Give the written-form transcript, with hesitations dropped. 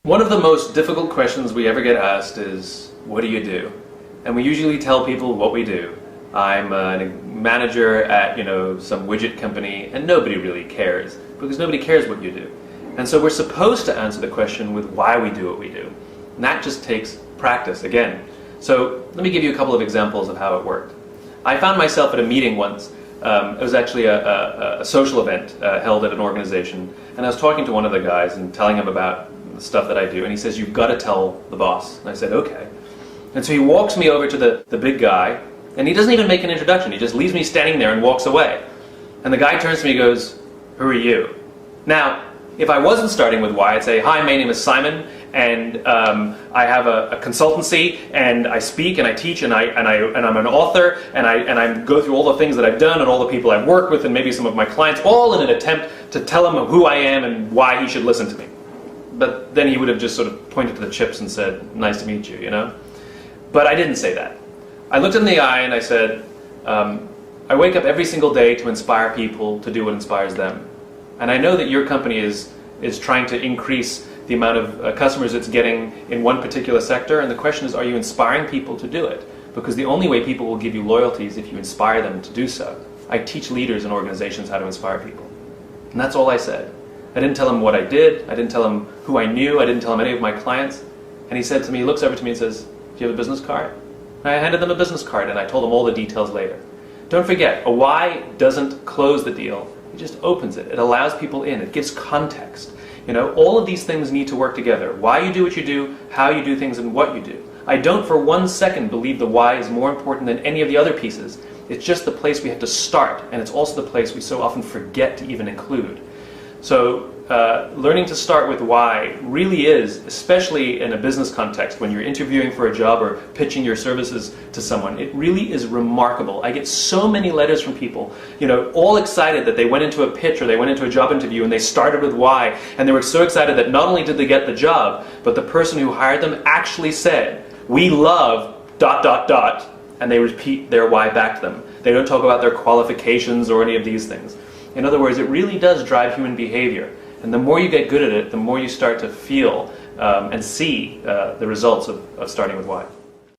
One of the most difficult questions we ever get asked is, what do you do? And we usually tell people what we do. I'm a manager at, some widget company, and nobody really cares, because nobody cares what you do. And so we're supposed to answer the question with why we do what we do. And that just takes practice, again. So let me give you a couple of examples of how it worked. I found myself at a meeting once. It was actually a social event held at an organization, and I was talking to one of the guys and telling him about the stuff that I do, and he says, "You've got to tell the boss." And I said, "Okay." And so he walks me over to the big guy, and he doesn't even make an introduction. He just leaves me standing there and walks away. And the guy turns to me and goes, "Who are you?" Now, if I wasn't starting with why, I'd say, "Hi, my name is Simon, and I have a consultancy, and I speak and I teach, and I'm an author, and I go through all the things that I've done and all the people I've worked with, and maybe some of my clients, all in an attempt to tell him who I am and why he should listen to me." But then he would have just sort of pointed to the chips and said, "Nice to meet you," But I didn't say that. I looked in the eye and I said, "I wake up every single day to inspire people to do what inspires them. And I know that your company is trying to increase the amount of customers it's getting in one particular sector, and the question is, are you inspiring people to do it? Because the only way people will give you loyalty is if you inspire them to do so. I teach leaders and organizations how to inspire people." And that's all I said. I didn't tell him what I did. I didn't tell him who I knew. I didn't tell him any of my clients. And he said to me, he looks over to me and says, "Do you have a business card?" And I handed them a business card, and I told them all the details later. Don't forget, a why doesn't close the deal. It just opens it. It allows people in. It gives context. All of these things need to work together. Why you do what you do, how you do things, and what you do. I don't for 1 second believe the why is more important than any of the other pieces. It's just the place we have to start, and it's also the place we so often forget to even include. So learning to start with why really is, especially in a business context, when you're interviewing for a job or pitching your services to someone, it really is remarkable. I get so many letters from people, all excited that they went into a pitch or they went into a job interview and they started with why, and they were so excited that not only did they get the job, but the person who hired them actually said, "We love ... and they repeat their why back to them. They don't talk about their qualifications or any of these things. In other words, it really does drive human behavior. And the more you get good at it, the more you start to feel and see the results of starting with why.